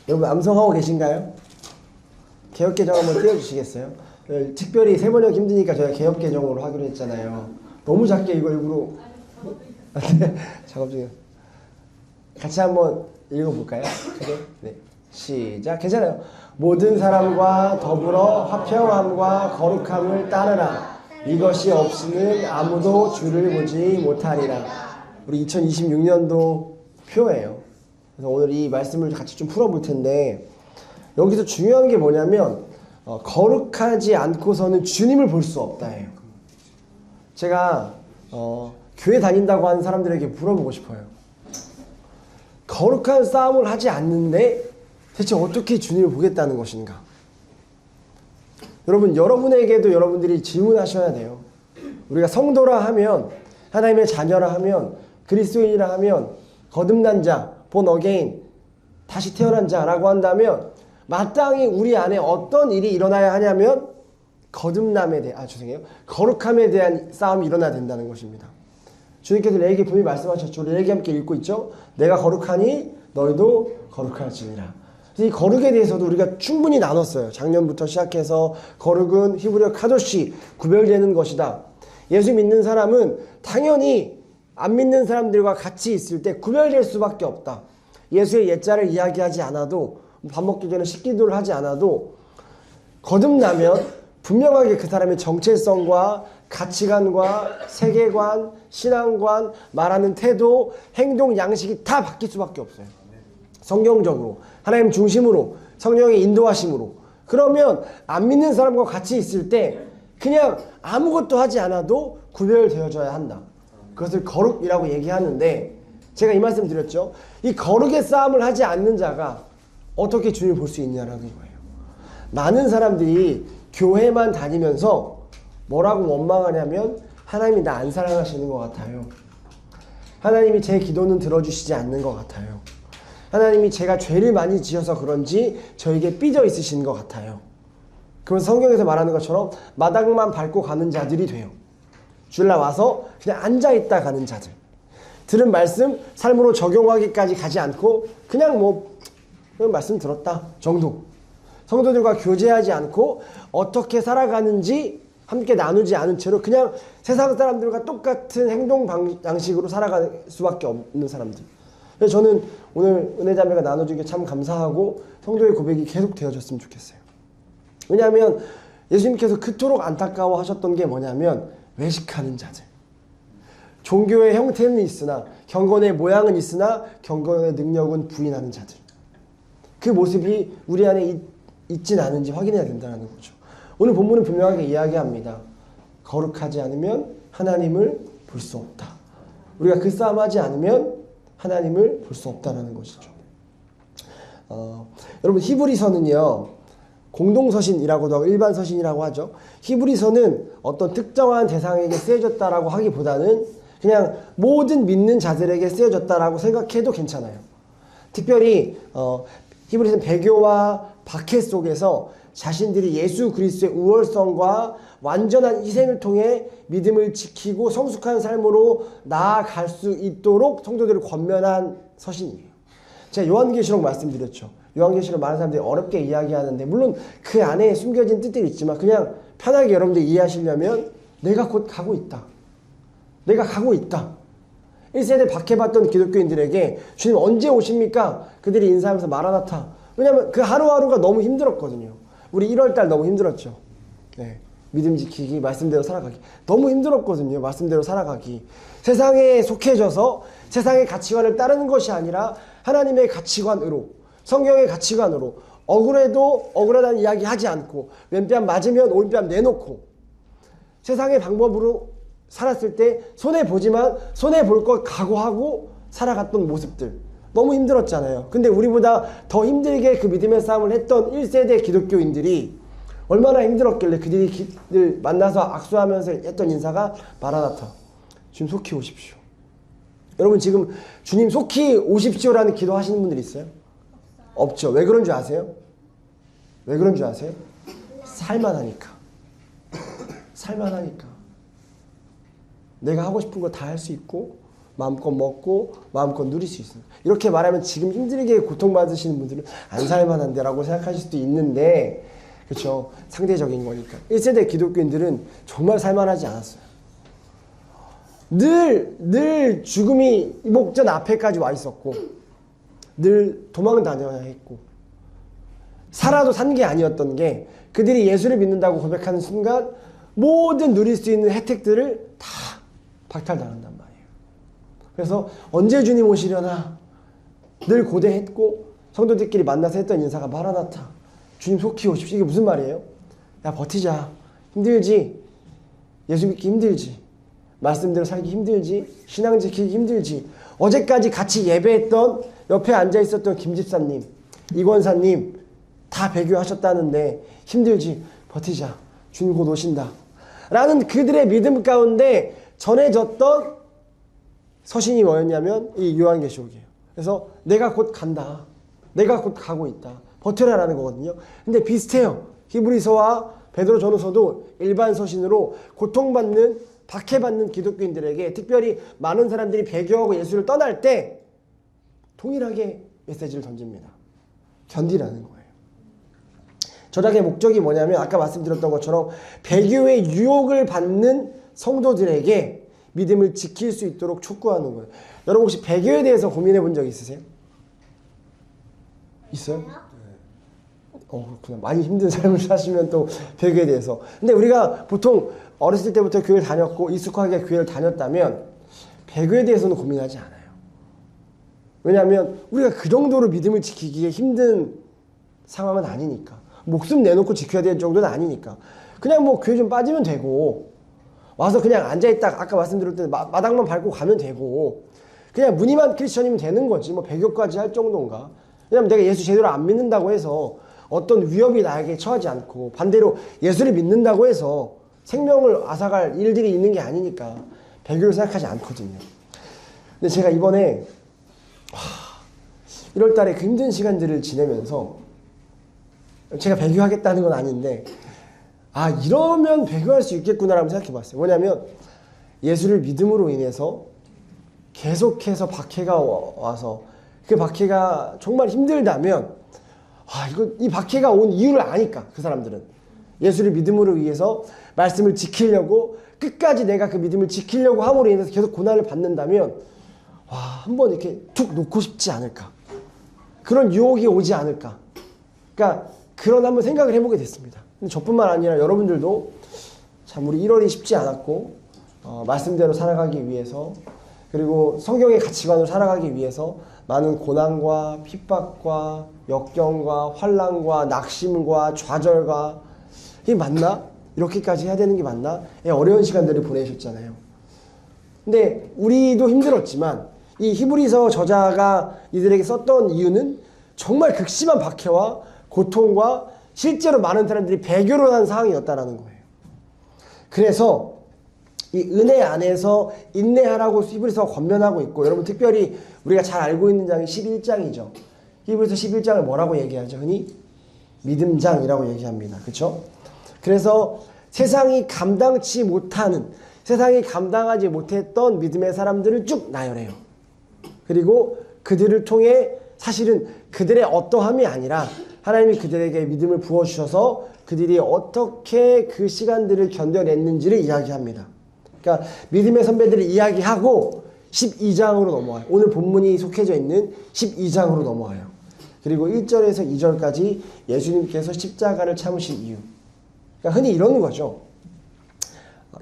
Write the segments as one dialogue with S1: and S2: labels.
S1: 여러분 암송하고 계신가요? 개혁개정 한번 띄워주시겠어요? 특별히 세 번역 힘드니까 저희가 개혁개정으로 하기로 했잖아요. 너무 작게 이거 일부러 작업 중이에요. 같이 한번 읽어볼까요? 네. 시작. 괜찮아요. 모든 사람과 더불어 화평함과 거룩함을 따르라. 이것이 없이는 아무도 주를 보지 못하리라. 우리 2026년도 표예요. 그래서 오늘 이 말씀을 같이 좀 풀어볼 텐데, 여기서 중요한 게 뭐냐면 거룩하지 않고서는 주님을 볼 수 없다예요. 제가 교회 다닌다고 하는 사람들에게 물어보고 싶어요. 거룩한 싸움을 하지 않는데 대체 어떻게 주님을 보겠다는 것인가? 여러분, 여러분에게도 여러분들이 질문하셔야 돼요. 우리가 성도라 하면, 하나님의 자녀라 하면, 그리스도인이라 하면, 거듭난 자, born again, 다시 태어난 자라고 한다면 마땅히 우리 안에 어떤 일이 일어나야 하냐면 거룩함에 대한 싸움이 일어나야 된다는 것입니다. 주님께서 레위기 분명히 말씀하셨죠. 레위기 함께 읽고 있죠. 내가 거룩하니 너희도 거룩할지니라. 이 거룩에 대해서도 우리가 충분히 나눴어요. 작년부터 시작해서 거룩은 히브리어 카도시, 구별되는 것이다. 예수 믿는 사람은 당연히 안 믿는 사람들과 같이 있을 때 구별될 수밖에 없다. 예수의 옛자를 이야기하지 않아도, 밥 먹기 전에 식기도를 하지 않아도 거듭나면 분명하게 그 사람의 정체성과 가치관과 세계관, 신앙관, 말하는 태도, 행동, 양식이 다 바뀔 수밖에 없어요. 성경적으로, 하나님 중심으로, 성령의 인도하심으로. 그러면 안 믿는 사람과 같이 있을 때 그냥 아무것도 하지 않아도 구별되어져야 한다. 그것을 거룩이라고 얘기하는데, 제가 이 말씀 드렸죠. 이 거룩의 싸움을 하지 않는 자가 어떻게 주님을 볼 수 있냐라는 거예요. 많은 사람들이 교회만 다니면서 뭐라고 원망하냐면 하나님이 나 안 사랑하시는 것 같아요. 하나님이 제 기도는 들어주시지 않는 것 같아요. 하나님이 제가 죄를 많이 지어서 그런지 저에게 삐져 있으신 것 같아요. 그럼 성경에서 말하는 것처럼 마당만 밟고 가는 자들이 돼요. 주일날 와서 그냥 앉아있다 가는 자들. 들은 말씀 삶으로 적용하기까지 가지 않고 그냥 말씀 들었다 정도. 성도들과 교제하지 않고 어떻게 살아가는지 함께 나누지 않은 채로 그냥 세상 사람들과 똑같은 행동 양식으로 살아갈 수밖에 없는 사람들. 그래서 저는 오늘 은혜자매가 나눠준 게 참 감사하고 성도의 고백이 계속 되어졌으면 좋겠어요. 왜냐하면 예수님께서 그토록 안타까워하셨던 게 뭐냐면 외식하는 자들. 종교의 형태는 있으나, 경건의 모양은 있으나 경건의 능력은 부인하는 자들. 그 모습이 우리 안에 있진 않은지 확인해야 된다는 거죠. 오늘 본문은 분명하게 이야기합니다. 거룩하지 않으면 하나님을 볼 수 없다. 우리가 그 싸움하지 않으면 하나님을 볼 수 없다는 것이죠. 여러분, 히브리서는요, 공동서신이라고도 하고 일반서신이라고 하죠. 히브리서는 어떤 특정한 대상에게 쓰여졌다라고 하기보다는 그냥 모든 믿는 자들에게 쓰여졌다라고 생각해도 괜찮아요. 특별히 히브리서는 배교와 박해 속에서 자신들이 예수 그리스도의 우월성과 완전한 희생을 통해 믿음을 지키고 성숙한 삶으로 나아갈 수 있도록 성도들을 권면한 서신이에요. 제가 요한계시록 말씀드렸죠. 요한계시록 많은 사람들이 어렵게 이야기하는데, 물론 그 안에 숨겨진 뜻들이 있지만 그냥 편하게 여러분들이 이해하시려면 내가 곧 가고 있다. 내가 가고 있다. 1세대 박해받던 기독교인들에게 주님 언제 오십니까? 그들이 인사하면서 마라나타. 왜냐하면 그 하루하루가 너무 힘들었거든요. 우리 1월달 너무 힘들었죠. 네. 믿음 지키기, 말씀대로 살아가기. 너무 힘들었거든요. 말씀대로 살아가기. 세상에 속해져서 세상의 가치관을 따르는 것이 아니라 하나님의 가치관으로, 성경의 가치관으로, 억울해도 억울하다는 이야기 하지 않고, 왼뺨 맞으면 오른뺨 내놓고, 세상의 방법으로 살았을 때 손해보지만 손해볼 것 각오하고 살아갔던 모습들. 너무 힘들었잖아요. 근데 우리보다 더 힘들게 그 믿음의 싸움을 했던 1세대 기독교인들이 얼마나 힘들었길래 그들이 만나서 악수하면서 했던 인사가 마라나타. 주님 속히 오십시오. 여러분, 지금 주님 속히 오십시오라는 기도 하시는 분들 있어요? 없죠. 왜 그런 줄 아세요? 왜 그런 줄 아세요? 살만하니까. 살만하니까. 내가 하고 싶은 거 다 할 수 있고 마음껏 먹고 마음껏 누릴 수 있습니다. 이렇게 말하면 지금 힘들게 고통받으시는 분들은 안 살만한데 라고 생각하실 수도 있는데, 그렇죠, 상대적인 거니까. 1세대 기독교인들은 정말 살만하지 않았어요. 늘 죽음이 목전 앞에까지 와 있었고, 늘 도망 다녀야 했고, 살아도 산 게 아니었던 게, 그들이 예수를 믿는다고 고백하는 순간 모든 누릴 수 있는 혜택들을 다 박탈당한단 말이에요. 그래서 언제 주님 오시려나 늘 고대했고, 성도들끼리 만나서 했던 인사가 마라나타, 주님 속히 오십시오. 이게 무슨 말이에요? 야, 버티자. 힘들지? 예수 믿기 힘들지? 말씀대로 살기 힘들지? 신앙 지키기 힘들지? 어제까지 같이 예배했던 옆에 앉아 있었던 김 집사님, 이 권사님 다 배교하셨다는데 힘들지? 버티자. 주님 곧 오신다. 라는 그들의 믿음 가운데 전해졌던 서신이 뭐였냐면 이 요한계시록이에요. 그래서 내가 곧 간다. 내가 곧 가고 있다. 버텨라라는 거거든요. 근데 비슷해요. 히브리서와 베드로 전후서도 일반 서신으로 고통받는, 박해받는 기독교인들에게, 특별히 많은 사람들이 배교하고 예수를 떠날 때 동일하게 메시지를 던집니다. 견디라는 거예요. 저작의 목적이 뭐냐면 아까 말씀드렸던 것처럼 배교의 유혹을 받는 성도들에게 믿음을 지킬 수 있도록 촉구하는 거예요. 여러분 혹시 배교에 대해서 고민해 본 적 있으세요? 있어요? 그렇구나. 많이 힘든 삶을 사시면 또 배교에 대해서. 근데 우리가 보통 어렸을 때부터 교회를 다녔고 익숙하게 교회를 다녔다면 배교에 대해서는 고민하지 않아요. 왜냐하면 우리가 그 정도로 믿음을 지키기에 힘든 상황은 아니니까. 목숨 내놓고 지켜야 될 정도는 아니니까. 그냥 뭐 교회 좀 빠지면 되고, 와서 그냥 앉아있다가 아까 말씀드렸던 마당만 밟고 가면 되고, 그냥 무늬만 크리스천이면 되는 거지. 뭐 배교까지 할 정도인가. 왜냐면 내가 예수 제대로 안 믿는다고 해서 어떤 위협이 나에게 처하지 않고, 반대로 예수를 믿는다고 해서 생명을 앗아갈 일들이 있는 게 아니니까 배교를 생각하지 않거든요. 근데 제가 이번에 1월 달에 그 힘든 시간들을 지내면서, 제가 배교하겠다는 건 아닌데, 이러면 배교할 수 있겠구나라고 생각해 봤어요. 뭐냐면 예수를 믿음으로 인해서 계속해서 박해가 와서 그 박해가 정말 힘들다면, 이 박해가 온 이유를 아니까, 그 사람들은 예수를 믿음으로 위해서 말씀을 지키려고 끝까지 내가 그 믿음을 지키려고 함으로 인해서 계속 고난을 받는다면, 한번 이렇게 툭 놓고 싶지 않을까, 그런 유혹이 오지 않을까. 그러니까 그런 한번 생각을 해보게 됐습니다. 근데 저뿐만 아니라 여러분들도 참 우리 1월이 쉽지 않았고, 말씀대로 살아가기 위해서, 그리고 성경의 가치관으로 살아가기 위해서 많은 고난과 핍박과 역경과 환난과 낙심과 좌절과, 이게 맞나? 이렇게까지 해야 되는 게 맞나? 어려운 시간들을 보내셨잖아요. 근데 우리도 힘들었지만 이 히브리서 저자가 이들에게 썼던 이유는 정말 극심한 박해와 고통과 실제로 많은 사람들이 배교를 한 상황이었다는 거예요. 그래서 이 은혜 안에서 인내하라고 히브리서가 권면하고 있고, 여러분 특별히 우리가 잘 알고 있는 장이 11장이죠. 히브리서 11장을 뭐라고 얘기하죠? 흔히 믿음장이라고 얘기합니다. 그렇죠? 그래서 세상이 감당치 못하는, 세상이 감당하지 못했던 믿음의 사람들을 쭉 나열해요. 그리고 그들을 통해 사실은 그들의 어떠함이 아니라 하나님이 그들에게 믿음을 부어주셔서 그들이 어떻게 그 시간들을 견뎌냈는지를 이야기합니다. 그러니까 믿음의 선배들을 이야기하고 12장으로 넘어와요. 오늘 본문이 속해져 있는 12장으로 넘어와요. 그리고 1절에서 2절까지 예수님께서 십자가를 참으신 이유. 그러니까 흔히 이러는 거죠.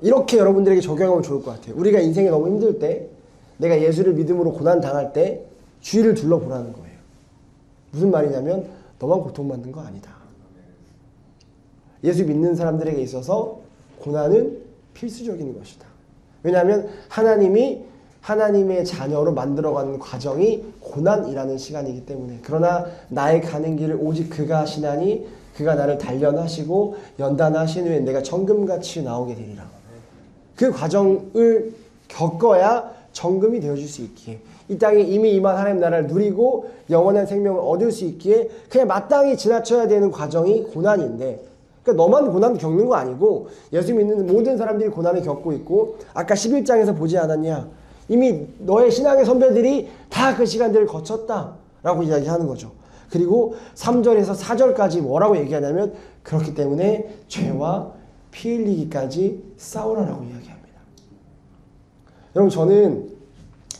S1: 이렇게 여러분들에게 적용하면 좋을 것 같아요. 우리가 인생이 너무 힘들 때, 내가 예수를 믿음으로 고난 당할 때 주위를 둘러보라는 거예요. 무슨 말이냐면 너만 고통받는 거 아니다. 예수 믿는 사람들에게 있어서 고난은 필수적인 것이다. 왜냐하면 하나님의 자녀로 만들어가는 과정이 고난이라는 시간이기 때문에. 그러나 나의 가는 길을 오직 그가 하시나니 그가 나를 단련하시고 연단하신 후에 내가 정금같이 나오게 되리라. 그 과정을 겪어야 정금이 되어줄 수 있기에, 이 땅에 이미 임한 하나님 나라를 누리고 영원한 생명을 얻을 수 있기에 그냥 마땅히 지나쳐야 되는 과정이 고난인데, 그러니까 너만 고난 겪는 거 아니고 예수 믿는 모든 사람들이 고난을 겪고 있고, 아까 11장에서 보지 않았냐? 이미 너의 신앙의 선배들이 다 그 시간들을 거쳤다라고 이야기하는 거죠. 그리고 3절에서 4절까지 뭐라고 얘기하냐면 그렇기 때문에 죄와 피 흘리기까지 싸우라라고 이야기합니다. 여러분 저는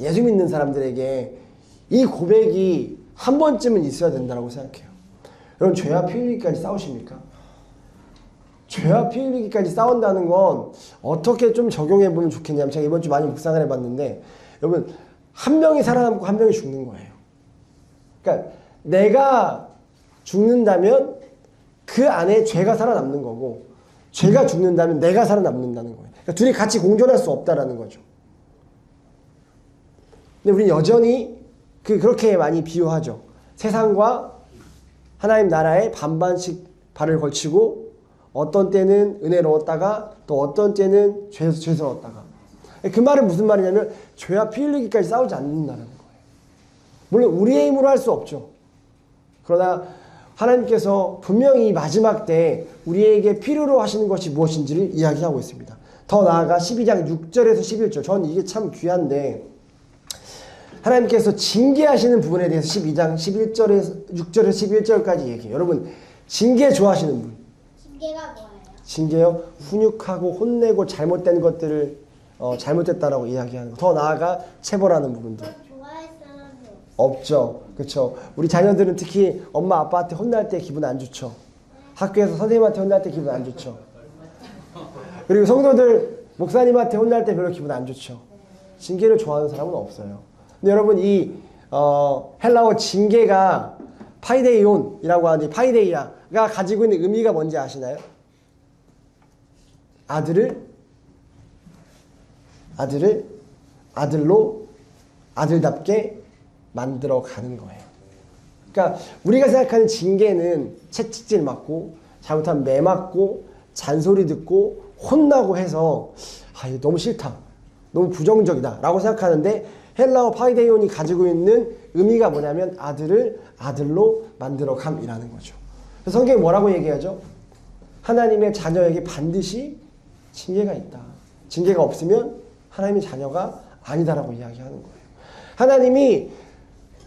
S1: 예수 믿는 사람들에게 이 고백이 한 번쯤은 있어야 된다고 생각해요. 여러분 죄와 피 흘리기까지 싸우십니까? 죄와 피 흘리기까지 싸운다는 건 어떻게 좀 적용해 보면 좋겠냐면 제가 이번 주 많이 묵상을 해봤는데 여러분 한 명이 살아남고 한 명이 죽는 거예요. 그러니까 내가 죽는다면 그 안에 죄가 살아남는 거고 죄가 죽는다면 내가 살아남는다는 거예요. 그러니까 둘이 같이 공존할 수 없다라는 거죠. 근데 우리는 여전히 그렇게 많이 비유하죠. 세상과 하나님 나라에 반반씩 발을 걸치고 어떤 때는 은혜로웠다가 또 어떤 때는 죄스러웠다가. 그 말은 무슨 말이냐면 죄와 피 흘리기까지 싸우지 않는다는 거예요. 물론 우리의 힘으로 할 수 없죠. 그러나 하나님께서 분명히 마지막 때 우리에게 필요로 하시는 것이 무엇인지를 이야기하고 있습니다. 더 나아가 12장 6절에서 11절. 저는 이게 참 귀한데 하나님께서 징계하시는 부분에 대해서 12장 11절에서 6절에서 11절까지 얘기해요. 여러분 징계 좋아하시는 분?
S2: 징계가 뭐예요?
S1: 징계요? 훈육하고 혼내고 잘못된 것들을 잘못됐다라고 이야기하는 거. 더 나아가 체벌하는 부분들.
S2: 좋아할 사람이
S1: 없죠. 그렇죠. 우리 자녀들은 특히 엄마 아빠한테 혼날 때 기분 안 좋죠. 학교에서 선생님한테 혼날 때 기분 안 좋죠. 그리고 성도들 목사님한테 혼날 때 별로 기분 안 좋죠. 징계를 좋아하는 사람은 없어요. 근데 여러분 이 헬라어 징계가 파이데이온이라고 하는데 파이데이아가 가지고 있는 의미가 뭔지 아시나요? 아들로 아들답게 만들어 가는 거예요. 그러니까 우리가 생각하는 징계는 채찍질 맞고 잘못하면 매 맞고 잔소리 듣고 혼나고 해서 이거 너무 싫다. 너무 부정적이다 라고 생각하는데 헬라어 파이데이온이 가지고 있는 의미가 뭐냐면 아들을 아들로 만들어 감이라는 거죠. 그래서 성경이 뭐라고 얘기하죠? 하나님의 자녀에게 반드시 징계가 있다. 징계가 없으면 하나님의 자녀가 아니다라고 이야기하는 거예요. 하나님이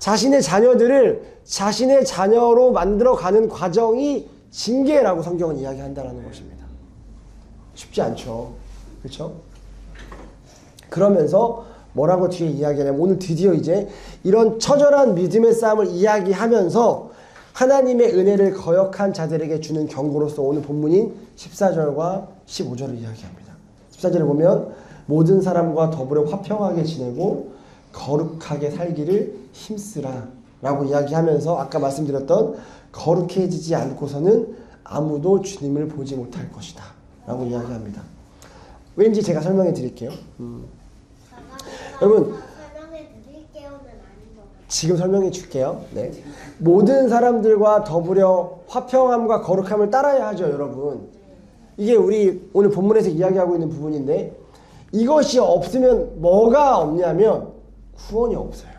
S1: 자신의 자녀들을 자신의 자녀로 만들어가는 과정이 징계라고 성경은 이야기한다는 것입니다. 쉽지 않죠. 그렇죠? 그러면서 뭐라고 뒤에 이야기하냐면 오늘 드디어 이제 이런 처절한 믿음의 싸움을 이야기하면서 하나님의 은혜를 거역한 자들에게 주는 경고로서 오늘 본문인 14절과 15절을 이야기합니다. 14절에 보면 모든 사람과 더불어 화평하게 지내고 거룩하게 살기를 힘쓰라 라고 이야기하면서 아까 말씀드렸던 거룩해지지 않고서는 아무도 주님을 보지 못할 것이다 라고 이야기합니다. 왠지 제가 설명해 드릴게요. 여러분
S2: 설명해 드릴게요는 아닌 것 같아요.
S1: 지금 설명해 줄게요. 네. 모든 사람들과 더불어 화평함과 거룩함을 따라야 하죠, 여러분. 이게 우리 오늘 본문에서 이야기하고 있는 부분인데 이것이 없으면 뭐가 없냐면 구원이 없어요.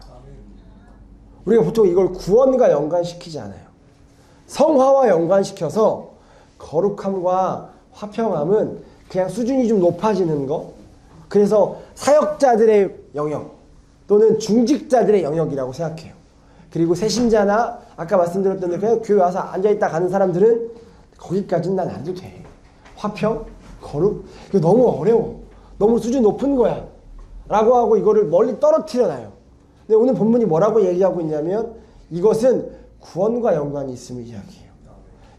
S1: 우리가 보통 이걸 구원과 연관시키지 않아요. 성화와 연관시켜서 거룩함과 화평함은 그냥 수준이 좀 높아지는 거. 그래서 사역자들의 영역 또는 중직자들의 영역이라고 생각해요. 그리고 새신자나 아까 말씀드렸던 대로 그냥 교회 와서 앉아있다 가는 사람들은 거기까지는 난 안 해도 돼. 화평, 거룩, 이거 너무 어려워. 너무 수준 높은 거야. 라고 하고 이거를 멀리 떨어뜨려놔요. 근데 오늘 본문이 뭐라고 얘기하고 있냐면 이것은 구원과 연관이 있음을 이야기해요.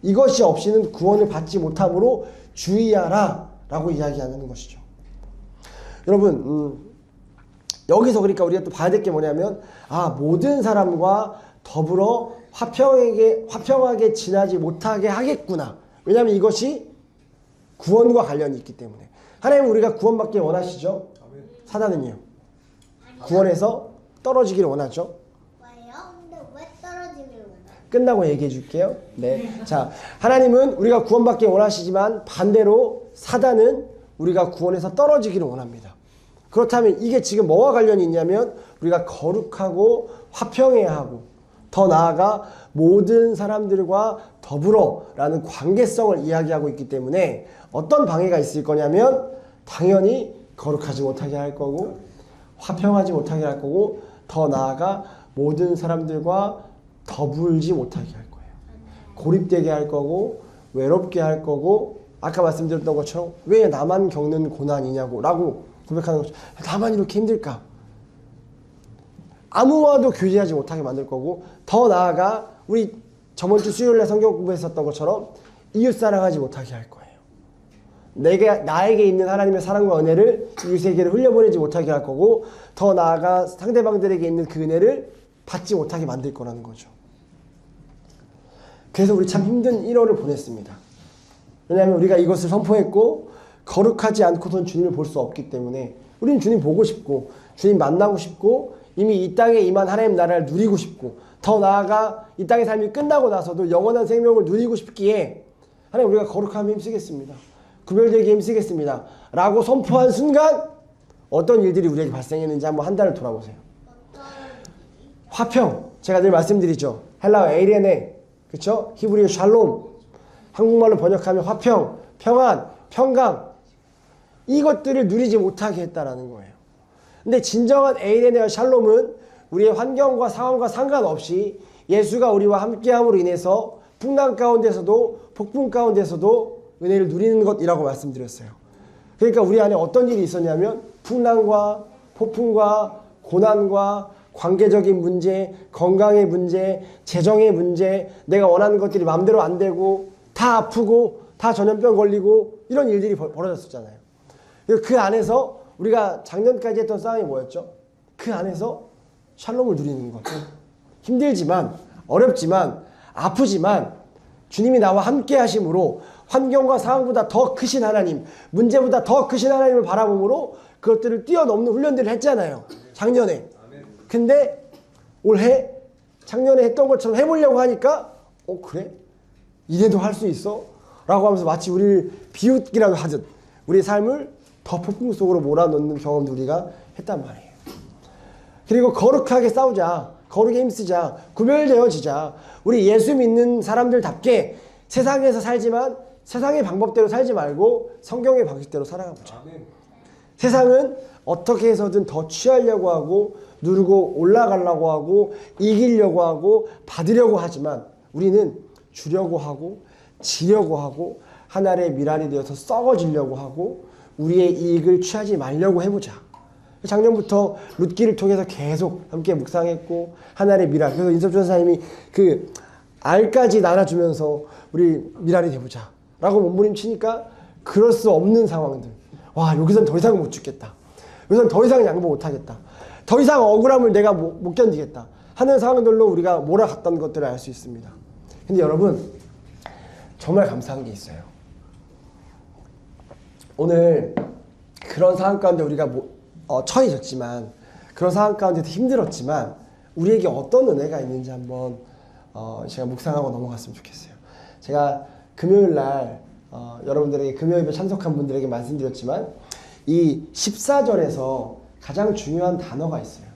S1: 이것이 없이는 구원을 받지 못함으로 주의하라 라고 이야기하는 것이죠. 여러분 여기서 그러니까 우리가 또 봐야 될 게 뭐냐면 모든 사람과 더불어 화평하게 지나지 못하게 하겠구나. 왜냐하면 이것이 구원과 관련이 있기 때문에. 하나님은 우리가 구원받기 원하시죠? 사단은요? 구원에서 떨어지기를 원하죠?
S2: 왜요? 근데 왜 떨어지길 원해요?
S1: 끝나고 얘기해 줄게요. 네. 자, 하나님은 우리가 구원받기 원하시지만 반대로 사단은 우리가 구원에서 떨어지기를 원합니다. 그렇다면 이게 지금 뭐와 관련이 있냐면 우리가 거룩하고 화평해야 하고 더 나아가 모든 사람들과 더불어라는 관계성을 이야기하고 있기 때문에 어떤 방해가 있을 거냐면 당연히 거룩하지 못하게 할 거고 화평하지 못하게 할 거고 더 나아가 모든 사람들과 더불지 못하게 할 거예요. 고립되게 할 거고 외롭게 할 거고 아까 말씀드렸던 것처럼 왜 나만 겪는 고난이냐고 라고 고백하는 거죠. 나만 이렇게 힘들까? 아무와도 교제하지 못하게 만들 거고 더 나아가 우리 저번주 수요일날 성경 공부했었던 것처럼 이웃사랑하지 못하게 할 거예요. 나에게 있는 하나님의 사랑과 은혜를 이웃에게 흘려보내지 못하게 할 거고 더 나아가 상대방들에게 있는 그 은혜를 받지 못하게 만들 거라는 거죠. 그래서 우리 참 힘든 1월을 보냈습니다. 왜냐하면 우리가 이것을 선포했고 거룩하지 않고선 주님을 볼 수 없기 때문에 우리는 주님 보고 싶고 주님 만나고 싶고 이미 이 땅에 임한 하나님 나라를 누리고 싶고 더 나아가 이 땅의 삶이 끝나고 나서도 영원한 생명을 누리고 싶기에 하나님 우리가 거룩함에 힘쓰겠습니다. 구별되게 힘쓰겠습니다. 라고 선포한 순간 어떤 일들이 우리에게 발생했는지 한번 한 달을 돌아보세요. 화평, 제가 늘 말씀드리죠. 헬라어 에이레네, 그쵸? 히브리어 샬롬, 한국말로 번역하면 화평, 평안, 평강, 이것들을 누리지 못하게 했다라는 거예요. 근데 진정한 에이레네와 샬롬은 우리의 환경과 상황과 상관없이 예수가 우리와 함께함으로 인해서 풍랑 가운데서도 폭풍 가운데서도 은혜를 누리는 것이라고 말씀드렸어요. 그러니까 우리 안에 어떤 일이 있었냐면 풍랑과 폭풍과 고난과 관계적인 문제, 건강의 문제, 재정의 문제, 내가 원하는 것들이 마음대로 안 되고 다 아프고 다 전염병 걸리고 이런 일들이 벌어졌었잖아요. 그 안에서 우리가 작년까지 했던 싸움이 뭐였죠? 그 안에서 샬롬을 누리는 것. 힘들지만 어렵지만 아프지만 주님이 나와 함께 하심으로 환경과 상황보다 더 크신 하나님, 문제보다 더 크신 하나님을 바라봄으로 그것들을 뛰어넘는 훈련들을 했잖아요. 작년에. 근데 올해 작년에 했던 것처럼 해보려고 하니까 그래? 이래도 할 수 있어? 라고 하면서 마치 우리를 비웃기라도 하듯 우리의 삶을 더 폭풍 속으로 몰아넣는 경험도 우리가 했단 말이에요. 그리고 거룩하게 싸우자. 거룩에 힘쓰자. 구별되어지자. 우리 예수 믿는 사람들답게 세상에서 살지만 세상의 방법대로 살지 말고 성경의 방식대로 살아가보자. 세상은 어떻게 해서든 더 취하려고 하고 누르고 올라가려고 하고 이기려고 하고 받으려고 하지만 우리는 주려고 하고 지려고 하고 하나의 미랄이 되어서 썩어지려고 하고 우리의 이익을 취하지 말려고 해보자. 작년부터 룻기를 통해서 계속 함께 묵상했고 하나의 미랄. 그래서 인섭 전사님이 그 알까지 나눠주면서 우리 미랄이 되보자 라고 몸부림치니까 그럴 수 없는 상황들. 와, 여기선 더 이상 못 죽겠다. 여기선 더 이상 양보 못하겠다. 더 이상 억울함을 내가 못 견디겠다 하는 상황들로 우리가 몰아갔던 것들을 알 수 있습니다. 근데 여러분 정말 감사한 게 있어요. 오늘 그런 상황 가운데 우리가 처해졌지만 그런 상황 가운데도 힘들었지만 우리에게 어떤 은혜가 있는지 한번 제가 묵상하고 넘어갔으면 좋겠어요. 제가 금요일날 여러분들에게 금요일에 참석한 분들에게 말씀드렸지만 이 14절에서 가장 중요한 단어가 있어요.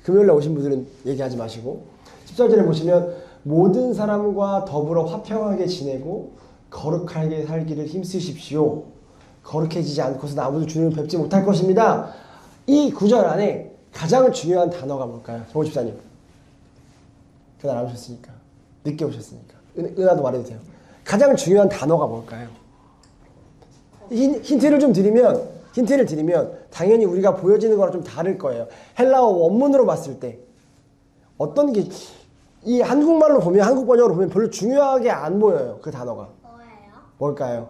S1: 금요일날 오신 분들은 얘기하지 마시고 14절에 보시면 모든 사람과 더불어 화평하게 지내고 거룩하게 살기를 힘쓰십시오. 거룩해지지 않고서는 아무도 주님을 뵙지 못할 것입니다. 이 구절 안에 가장 중요한 단어가 뭘까요? 정호 집사님. 그날 안 오셨으니까. 늦게 오셨으니까. 은하도 말해도 돼요. 가장 중요한 단어가 뭘까요? 힌트를 드리면 당연히 우리가 보여지는 거랑 좀 다를 거예요. 헬라어 원문으로 봤을 때 어떤 게 이 한국말로 보면 한국 번역으로 보면 별로 중요하게 안 보여요. 그 단어가.
S2: 뭐예요?
S1: 뭘까요?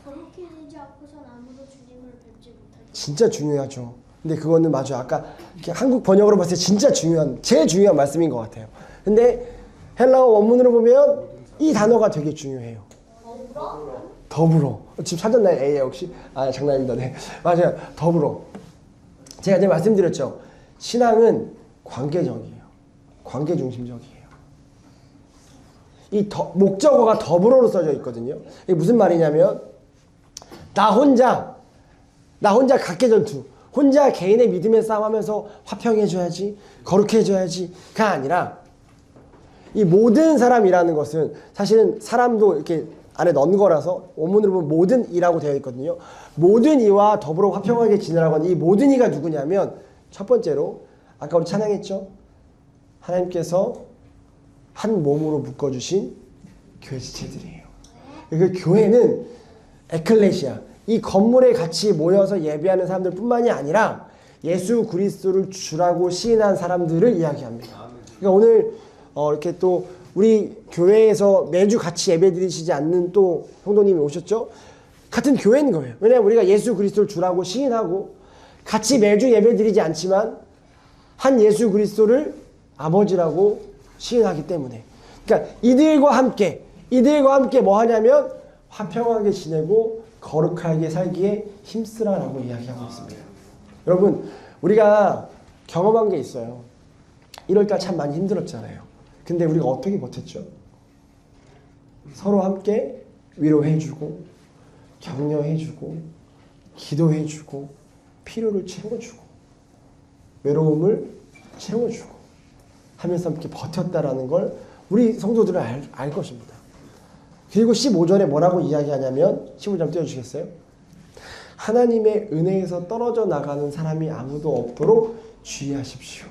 S2: 거룩해지지 않고선 아무도 주님을 뵙지 못할.
S1: 진짜 중요하죠. 근데 그거는 맞아요. 아까 이렇게 한국 번역으로 봤을 때 진짜 제일 중요한 말씀인 것 같아요. 근데 헬라어 원문으로 보면 이 단어가 되게 중요해요. 더불어. 지금 찾았나요? A에 혹시? 아, 장난입니다. 네. 맞아요. 더불어. 제가 이제 말씀드렸죠. 신앙은 관계적이에요. 관계 중심적이에요. 이 목적어가 더불어로 써져 있거든요. 이게 무슨 말이냐면 나 혼자 각계전투, 혼자 개인의 믿음의 싸움하면서 화평해줘야지, 거룩해져야지가 아니라 이 모든 사람이라는 것은 사실은 사람도 이렇게 안에 넣은 거라서 원문으로 보면 모든 이라고 되어 있거든요. 모든 이와 더불어 화평하게 지내라고 하는 이 모든 이가 누구냐면 첫 번째로 아까 우리 찬양했죠. 하나님께서 한 몸으로 묶어주신 교회 지체들이에요. 그 교회는 에클레시아, 이 건물에 같이 모여서 예배하는 사람들 뿐만이 아니라 예수 그리스도를 주라고 시인한 사람들을 이야기합니다. 그러니까 오늘 이렇게 또 우리 교회에서 매주 같이 예배 드리시지 않는 또 성도님이 오셨죠? 같은 교회인 거예요. 왜냐하면 우리가 예수 그리스도를 주라고 시인하고 같이 매주 예배 드리지 않지만 한 예수 그리스도를 아버지라고 시인하기 때문에, 그러니까 이들과 함께 뭐 하냐면 화평하게 지내고 거룩하게 살기에 힘쓰라라고 이야기하고 있습니다. 여러분, 우리가 경험한 게 있어요. 1월달 참 많이 힘들었잖아요. 근데 우리가 어떻게 버텼죠? 서로 함께 위로해주고 격려해주고 기도해주고 필요를 채워주고 외로움을 채워주고 하면서 함께 버텼다라는 걸 우리 성도들은 알 것입니다. 그리고 15절에 뭐라고 이야기하냐면 15절 띄워주시겠어요? 하나님의 은혜에서 떨어져 나가는 사람이 아무도 없도록 주의하십시오.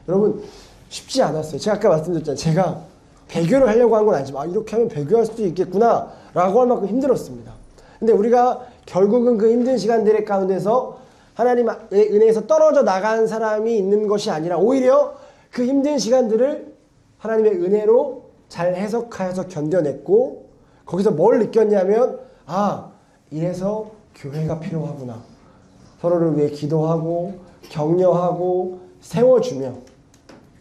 S1: 여러분, 쉽지 않았어요. 제가 아까 말씀드렸잖아요. 제가 배교를 하려고 한 건 아니지만 이렇게 하면 배교할 수도 있겠구나 라고 할 만큼 힘들었습니다. 근데 우리가 결국은 그 힘든 시간들의 가운데서 하나님의 은혜에서 떨어져 나간 사람이 있는 것이 아니라 오히려 그 힘든 시간들을 하나님의 은혜로 잘 해석하여서 견뎌냈고 거기서 뭘 느꼈냐면 이래서 교회가 필요하구나. 서로를 위해 기도하고 격려하고 세워주며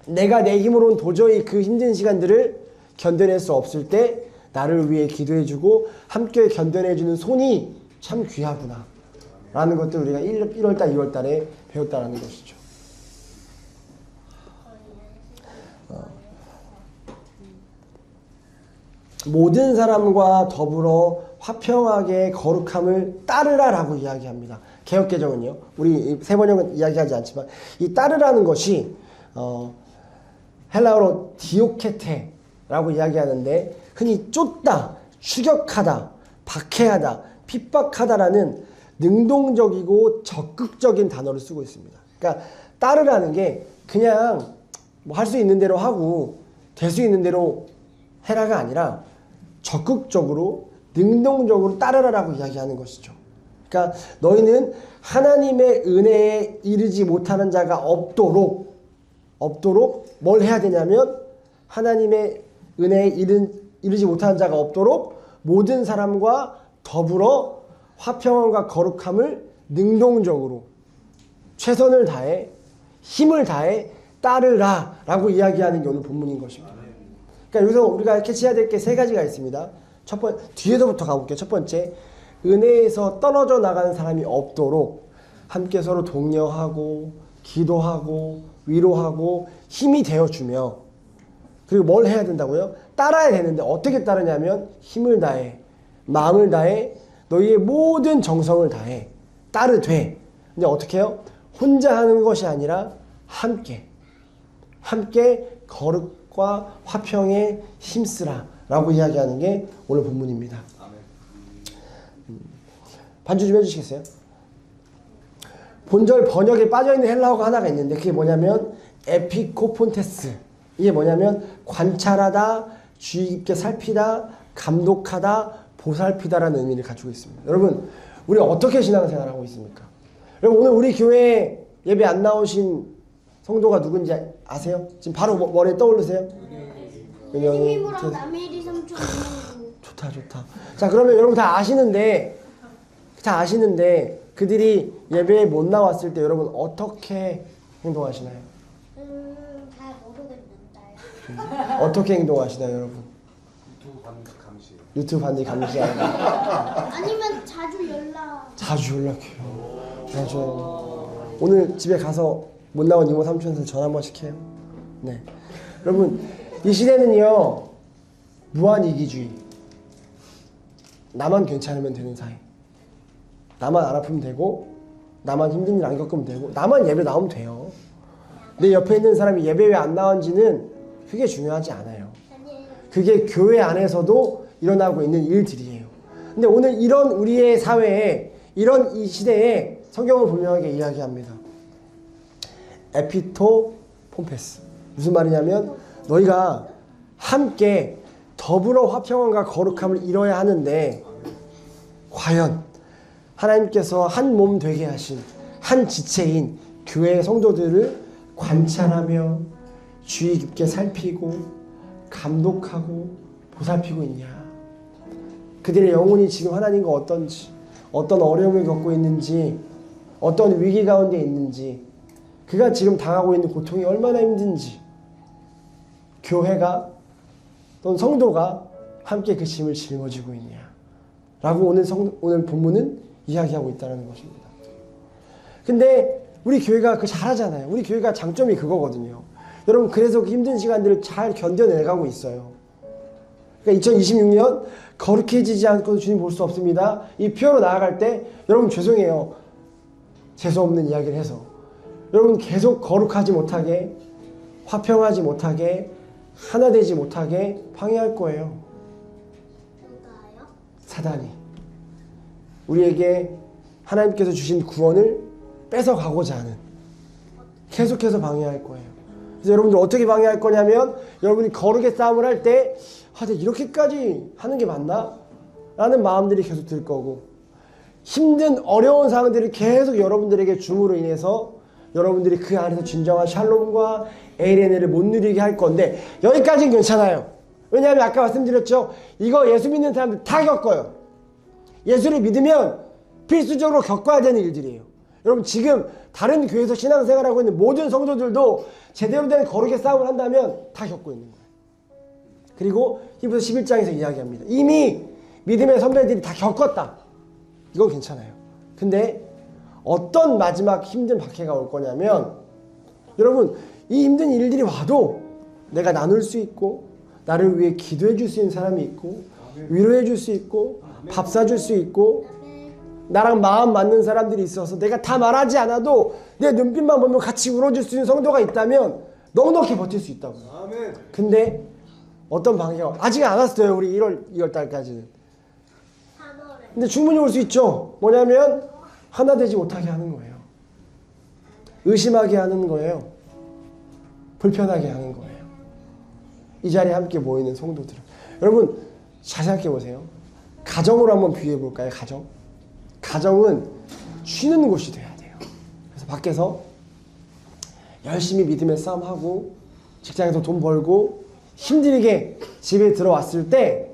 S1: 내가 내 힘으로는 도저히 그 힘든 시간들을 견뎌낼 수 없을 때 나를 위해 기도해주고 함께 견뎌내주는 손이 참 귀하구나 라는 것들을 우리가 1월달 2월달에 배웠다는 것이죠. 모든 사람과 더불어 화평하게 거룩함을 따르라라고 이야기합니다. 개역개정은요. 우리 세번역은 이야기하지 않지만 이 따르라는 것이 헬라어로 디오케테라고 이야기하는데 흔히 쫓다, 추격하다, 박해하다, 핍박하다라는 능동적이고 적극적인 단어를 쓰고 있습니다. 그러니까 따르라는 게 그냥 뭐 할 수 있는 대로 하고 될 수 있는 대로 해라가 아니라 적극적으로 능동적으로 따르라라고 이야기하는 것이죠. 그러니까 너희는 하나님의 은혜에 이르지 못하는 자가 없도록 뭘 해야 되냐면 하나님의 은혜에 이르지 못하는 자가 없도록 모든 사람과 더불어 화평함과 거룩함을 능동적으로 최선을 다해 힘을 다해 따르라라고 이야기하는 게 오늘 본문인 것입니다. 그러니까 여기서 우리가 캐치해야 될 게 세 가지가 있습니다. 뒤에서부터 가볼게요. 첫 번째, 은혜에서 떨어져 나가는 사람이 없도록 함께 서로 독려하고 기도하고 위로하고 힘이 되어주며, 그리고 뭘 해야 된다고요? 따라야 되는데 어떻게 따르냐면 힘을 다해, 마음을 다해, 너희의 모든 정성을 다해 따르되. 근데 어떻게 해요? 혼자 하는 것이 아니라 함께 거룩과 화평에 힘쓰라 라고 이야기하는 게 오늘 본문입니다. 반주 좀 해주시겠어요? 본절 번역에 빠져있는 헬라어가 하나가 있는데 그게 뭐냐면 에피코폰테스. 이게 뭐냐면 관찰하다, 주의 깊게 살피다, 감독하다, 보살피다라는 의미를 가지고 있습니다. 여러분, 우리 어떻게 신앙생활하고 있습니까? 여러분, 오늘 우리 교회에 예배 안 나오신 성도가 누군지 아세요? 지금 바로 머리에 떠오르세요?
S2: 선생님이랑 남일이 삼촌
S1: 좋다. 자, 그러면 여러분 다 아시는데 그들이 예배에 못 나왔을 때 여러분 어떻게 행동하시나요?
S2: 잘 모르겠는데.
S1: 어떻게 행동하시나요, 여러분? 유튜브 반지 감시하고
S2: 아니면 자주
S1: 연락해요. 맞아요. 오늘 집에 가서 못 나온 이모 삼촌한테 전화 한 번씩 해요. 네, 여러분, 이 시대는요 무한 이기주의. 나만 괜찮으면 되는 사이. 나만 안 아프면 되고, 나만 힘든 일 안 겪으면 되고, 나만 예배 나오면 돼요. 내 옆에 있는 사람이 예배 왜 안 나온지는 그게 중요하지 않아요. 그게 교회 안에서도 일어나고 있는 일들이에요. 근데 오늘 이런 우리의 사회에 이런 이 시대에 성경은 분명하게 이야기합니다. 에피토 폼페스. 무슨 말이냐면 너희가 함께 더불어 화평함과 거룩함을 이뤄야 하는데 과연 하나님께서 한 몸 되게 하신 한 지체인 교회의 성도들을 관찰하며 주의 깊게 살피고 감독하고 보살피고 있냐. 그들의 영혼이 지금 하나님과 어떤지, 어떤 어려움을 겪고 있는지, 어떤 위기 가운데 있는지, 그가 지금 당하고 있는 고통이 얼마나 힘든지 교회가 또는 성도가 함께 그 짐을 짊어지고 있냐 라고 오늘 본문은 이야기하고 있다는 것입니다. 근데 우리 교회가 그거 잘하잖아요. 우리 교회가 장점이 그거거든요. 여러분 그래서 그 힘든 시간들을 잘 견뎌내가고 있어요. 그러니까 2026년 거룩해지지 않고 주님 볼 수 없습니다. 이 표현으로 나아갈 때 여러분 죄송해요. 재수없는 이야기를 해서 여러분 계속 거룩하지 못하게 화평하지 못하게 하나 되지 못하게 방해할 거예요.
S2: 누가요?
S1: 사단이 우리에게 하나님께서 주신 구원을 뺏어가고자 하는 계속해서 방해할 거예요. 그래서 여러분들 어떻게 방해할 거냐면 여러분이 거룩의 싸움을 할 때 내가 이렇게까지 하는 게 맞나? 라는 마음들이 계속 들 거고 힘든 어려운 상황들을 계속 여러분들에게 줌으로 인해서 여러분들이 그 안에서 진정한 샬롬과 에이레네를 못 누리게 할 건데 여기까지는 괜찮아요. 왜냐하면 아까 말씀드렸죠. 이거 예수 믿는 사람들 다 겪어요. 예수를 믿으면 필수적으로 겪어야 되는 일들이에요. 여러분 지금 다른 교회에서 신앙생활하고 있는 모든 성도들도 제대로 된 거룩의 싸움을 한다면 다 겪고 있는 거예요. 그리고 히브리서 11장에서 이야기합니다. 이미 믿음의 선배들이 다 겪었다. 이건 괜찮아요. 근데 어떤 마지막 힘든 박해가 올 거냐면 여러분 이 힘든 일들이 와도 내가 나눌 수 있고 나를 위해 기도해 줄 수 있는 사람이 있고 위로해 줄 수 있고 밥 사줄 수 있고 나랑 마음 맞는 사람들이 있어서 내가 다 말하지 않아도 내 눈빛만 보면 같이 울어줄 수 있는 성도가 있다면 넉넉히 버틸 수 있다고요. 근데 어떤 방해가 아직 안 왔어요. 우리 2월 달까지는. 근데 충분히 올 수 있죠. 뭐냐면 하나 되지 못하게 하는 거예요. 의심하게 하는 거예요. 불편하게 하는 거예요. 이 자리에 함께 모이는 성도들은. 여러분 잘 생각해 보세요. 가정으로 한번 비유해 볼까요? 가정은 쉬는 곳이 돼야 돼요. 그래서 밖에서 열심히 믿음의 싸움하고 직장에서 돈 벌고 힘들게 집에 들어왔을 때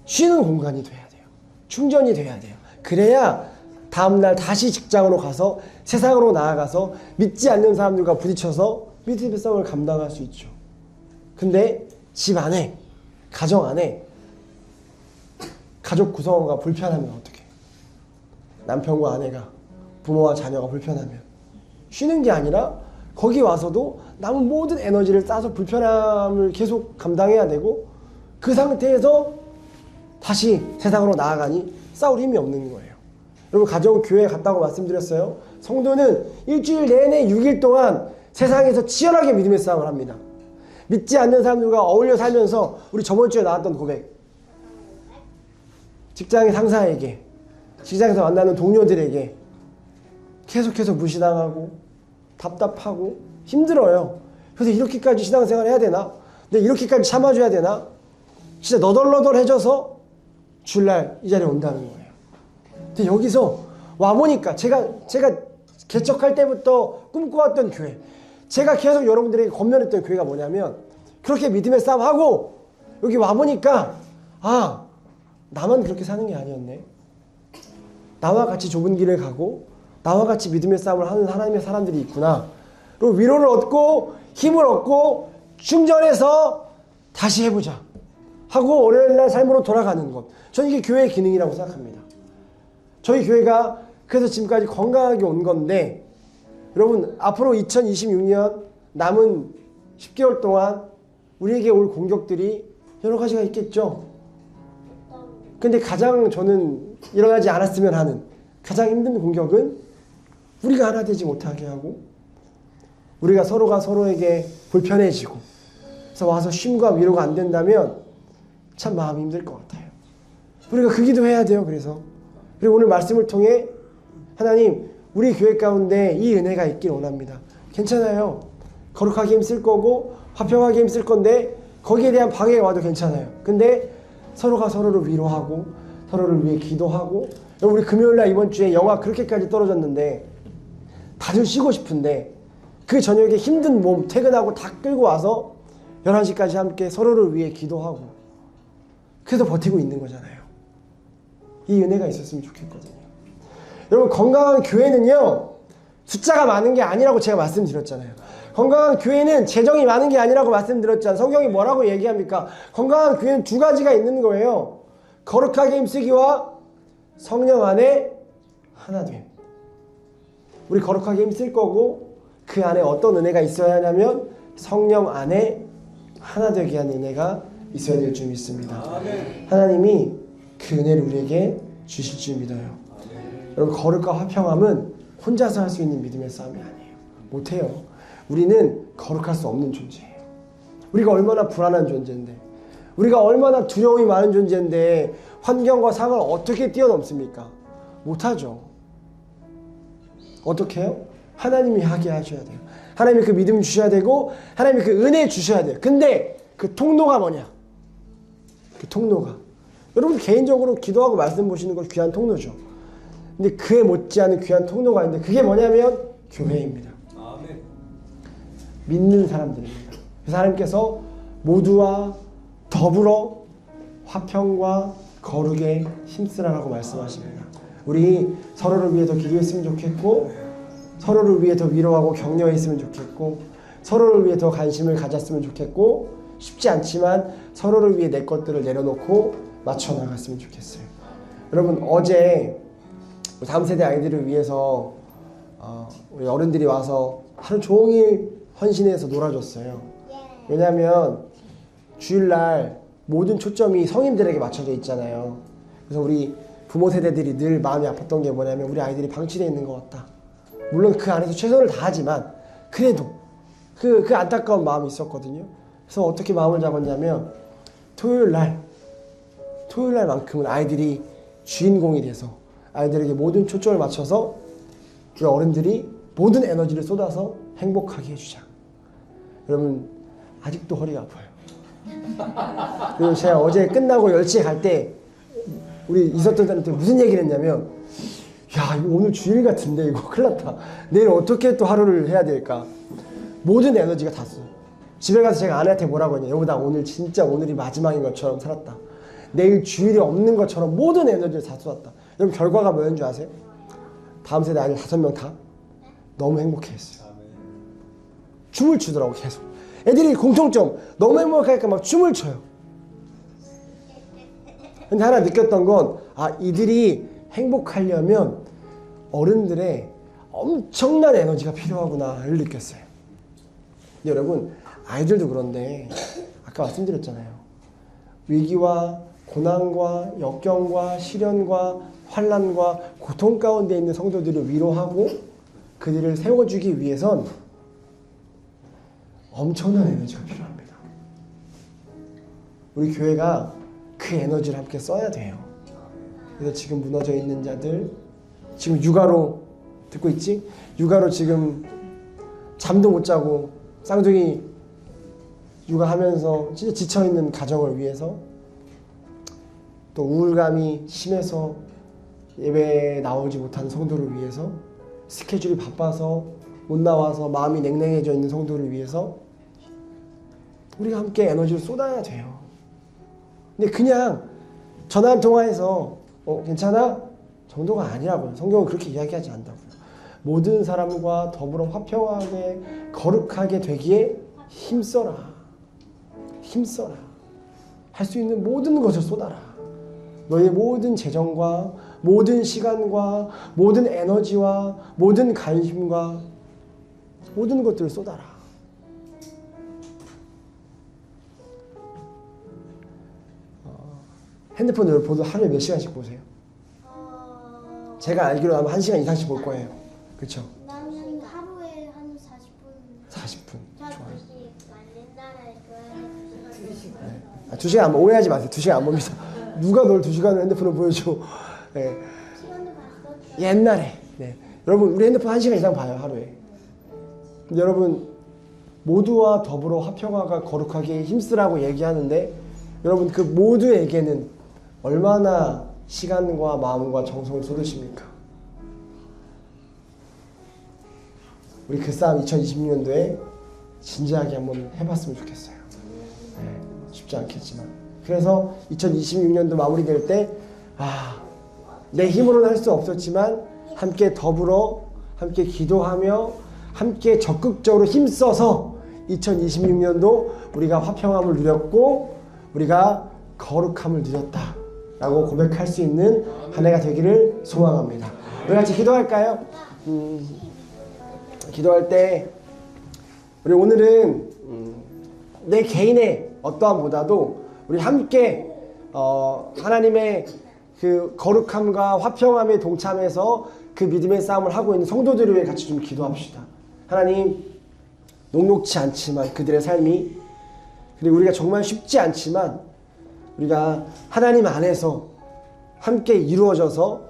S1: 쉬는 공간이 돼야 돼요. 충전이 돼야 돼요. 그래야 다음날 다시 직장으로 가서 세상으로 나아가서 믿지 않는 사람들과 부딪혀서 믿음의 싸움을 감당할 수 있죠. 근데 집 안에 가정 안에 가족 구성원과 불편하면 어떡해? 남편과 아내가 부모와 자녀가 불편하면 쉬는 게 아니라 거기 와서도 남은 모든 에너지를 싸서 불편함을 계속 감당해야 되고 그 상태에서 다시 세상으로 나아가니 싸울 힘이 없는 거예요. 여러분 가정 교회에 갔다고 말씀드렸어요. 성도는 일주일 내내 6일 동안 세상에서 치열하게 믿음의 싸움을 합니다. 믿지 않는 사람들과 어울려 살면서 우리 저번 주에 나왔던 고백 직장의 상사에게 직장에서 만나는 동료들에게 계속해서 무시당하고 답답하고 힘들어요. 그래서 이렇게까지 신앙생활 해야 되나? 근데 이렇게까지 참아줘야 되나? 진짜 너덜너덜해져서 주일날 이 자리에 온다는 거예요. 근데 여기서 와보니까 제가 개척할 때부터 꿈꿔왔던 교회 제가 계속 여러분들에게 권면했던 교회가 뭐냐면 그렇게 믿음의 싸움하고 여기 와보니까 아 나만 그렇게 사는 게 아니었네. 나와 같이 좁은 길을 가고 나와 같이 믿음의 싸움을 하는 하나님의 사람들이 있구나. 그리고 위로를 얻고 힘을 얻고 충전해서 다시 해보자 하고 월요일날 삶으로 돌아가는 것. 저는 이게 교회의 기능이라고 생각합니다. 저희 교회가 그래서 지금까지 건강하게 온 건데 여러분 앞으로 2026년 남은 10개월 동안 우리에게 올 공격들이 여러 가지가 있겠죠. 근데 가장 저는 일어나지 않았으면 하는 가장 힘든 공격은 우리가 하나 되지 못하게 하고 우리가 서로가 서로에게 불편해지고 그래서 와서 쉼과 위로가 안 된다면 참 마음이 힘들 것 같아요. 우리가 그 기도해야 돼요. 그리고 오늘 말씀을 통해 하나님 우리 교회 가운데 이 은혜가 있길 원합니다. 괜찮아요. 거룩하게 힘쓸 거고 화평하게 힘쓸 건데 거기에 대한 방해가 와도 괜찮아요. 근데 서로가 서로를 위로하고 서로를 위해 기도하고, 우리 금요일날 이번 주에 영하 그렇게까지 떨어졌는데 다들 쉬고 싶은데 그 저녁에 힘든 몸 퇴근하고 다 끌고 와서 11시까지 함께 서로를 위해 기도하고, 그래서 버티고 있는 거잖아요. 이 은혜가 있었으면 좋겠거든요. 여러분, 건강한 교회는요 숫자가 많은 게 아니라고 제가 말씀드렸잖아요. 건강한 교회는 재정이 많은 게 아니라고 말씀드렸잖아요. 성경이 뭐라고 얘기합니까? 건강한 교회는 두 가지가 있는 거예요. 거룩하게 힘쓰기와 성령 안에 하나됨. 우리 거룩하게 힘쓸 거고 그 안에 어떤 은혜가 있어야 하냐면 성령 안에 하나 되게 하는 은혜가 있어야 될 줄 믿습니다. 하나님이 그 은혜를 우리에게 주실 줄 믿어요. 여러분, 거룩과 화평함은 혼자서 할 수 있는 믿음의 싸움이 아니에요. 못해요. 우리는 거룩할 수 없는 존재예요. 우리가 얼마나 불안한 존재인데, 우리가 얼마나 두려움이 많은 존재인데 환경과 상을 어떻게 뛰어넘습니까? 못하죠. 어떻게 해요? 하나님이 하게 하셔야 돼요. 하나님이 그 믿음 주셔야 되고 하나님이 그 은혜 주셔야 돼요. 근데 그 통로가 뭐냐? 그 통로가, 여러분 개인적으로 기도하고 말씀 보시는 거 귀한 통로죠. 근데 그에 못지않은 귀한 통로가 있는데 그게 뭐냐면 교회입니다. 아멘. 믿는 사람들입니다. 그래서 하나님께서 모두와 더불어 화평과 거룩에 힘쓰라라고 말씀하십니다. 우리 서로를 위해 더 기도했으면 좋겠고, 서로를 위해 더 위로하고 격려했으면 좋겠고, 서로를 위해 더 관심을 가졌으면 좋겠고, 쉽지 않지만 서로를 위해 내 것들을 내려놓고 맞춰 나갔으면 좋겠어요. 여러분, 어제 다음 세대 아이들을 위해서 우리 어른들이 와서 하루 종일 헌신해서 놀아줬어요. 왜냐하면 주일날 모든 초점이 성인들에게 맞춰져 있잖아요. 그래서 우리 부모 세대들이 늘 마음이 아팠던 게 뭐냐면 우리 아이들이 방치되어 있는 것 같다. 물론 그 안에서 최선을 다하지만 그래도 그 안타까운 마음이 있었거든요. 그래서 어떻게 마음을 잡았냐면 토요일날만큼은 아이들이 주인공이 돼서 아이들에게 모든 초점을 맞춰서 우리 어른들이 모든 에너지를 쏟아서 행복하게 해주자. 여러분, 아직도 허리가 아파요. 그리고 제가 어제 끝나고 10시에 갈 때 우리 있었던 사람한테 무슨 얘기를 했냐면, 야, 이거 오늘 주일 같은데 이거 큰일 났다. 내일 어떻게 또 하루를 해야 될까. 모든 에너지가 다 써. 집에 가서 제가 아내한테 뭐라고 했냐, 여보 나 오늘 진짜 오늘이 마지막인 것처럼 살았다. 내일 주일이 없는 것처럼 모든 에너지를 다 쏟았다. 여러분, 결과가 뭐였는 줄 아세요? 다음 세대 아이들 5명 다 너무 행복해했어요. 춤을 추더라고. 계속 애들이 공통점, 너무 행복하니까 막 춤을 춰요. 근데 하나 느꼈던 건, 이들이 행복하려면 어른들의 엄청난 에너지가 필요하구나를 느꼈어요. 근데 여러분, 아이들도 그런데 아까 말씀드렸잖아요. 위기와 고난과 역경과 시련과 환난과 고통 가운데 있는 성도들을 위로하고 그들을 세워주기 위해선 엄청난 에너지가 필요합니다. 우리 교회가 그 에너지를 함께 써야 돼요. 그래서 지금 무너져 있는 자들, 지금 육아로 듣고 있지? 육아로 지금 잠도 못 자고 쌍둥이 육아하면서 진짜 지쳐있는 가정을 위해서, 또 우울감이 심해서 예배에 나오지 못하는 성도를 위해서, 스케줄이 바빠서 못 나와서 마음이 냉랭해져 있는 성도를 위해서 우리가 함께 에너지를 쏟아야 돼요. 근데 그냥 전화 한 통화해서 괜찮아? 정도가 아니라고요. 성경은 그렇게 이야기하지 않는다고요. 모든 사람과 더불어 화평하게 거룩하게 되기에 힘써라. 힘써라. 할 수 있는 모든 것을 쏟아라. 너의 모든 재정과 모든 시간과 모든 에너지와 모든 관심과 모든 것들을 쏟아라. 핸드폰을 보도 하루에 몇 시간씩 보세요? 제가 알기로 하면 1시간 이상씩 볼 거예요. 그렇죠?
S2: 나는 하루에 한 40분.
S1: 40분.
S2: 저
S1: 좋아요.
S2: 2시 만든다는 교회에 2시간.
S1: 네. 2시간 안 오해하지 마세요. 2시간 안 봅니다. 누가 널 2시간을 핸드폰을 보여줘. 네.
S2: 시간도 봤었죠.
S1: 옛날에. 네. 여러분 우리 핸드폰 1시간 이상 봐요 하루에. 여러분 모두와 더불어 화평화가 거룩하게 힘쓰라고 얘기하는데 여러분 그 모두에게는 얼마나 시간과 마음과 정성을 쏟으십니까? 우리 그 싸움 2026년도에 진지하게 한번 해봤으면 좋겠어요. 네, 쉽지 않겠지만 그래서 2026년도 마무리될 때 내 힘으로는 할 수 없었지만 함께 더불어 함께 기도하며 함께 적극적으로 힘써서 2026년도 우리가 화평함을 누렸고 우리가 거룩함을 누렸다 라고 고백할 수 있는 한 해가 되기를 소망합니다. 우리 같이 기도할까요? 기도할 때 우리 오늘은 내 개인의 어떠함보다도 우리 함께 하나님의 그 거룩함과 화평함에 동참해서 그 믿음의 싸움을 하고 있는 성도들을 위해 같이 좀 기도합시다. 하나님, 녹록지 않지만 그들의 삶이, 그리고 우리가 정말 쉽지 않지만 우리가 하나님 안에서 함께 이루어져서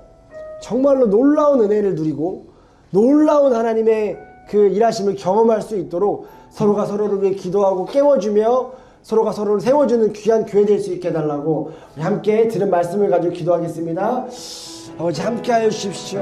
S1: 정말로 놀라운 은혜를 누리고 놀라운 하나님의 그 일하심을 경험할 수 있도록 서로가 서로를 위해 기도하고 깨워주며 서로가 서로를 세워주는 귀한 교회 될 수 있게 해달라고 우리 함께 들은 말씀을 가지고 기도하겠습니다. 아버지 함께 하여 주십시오.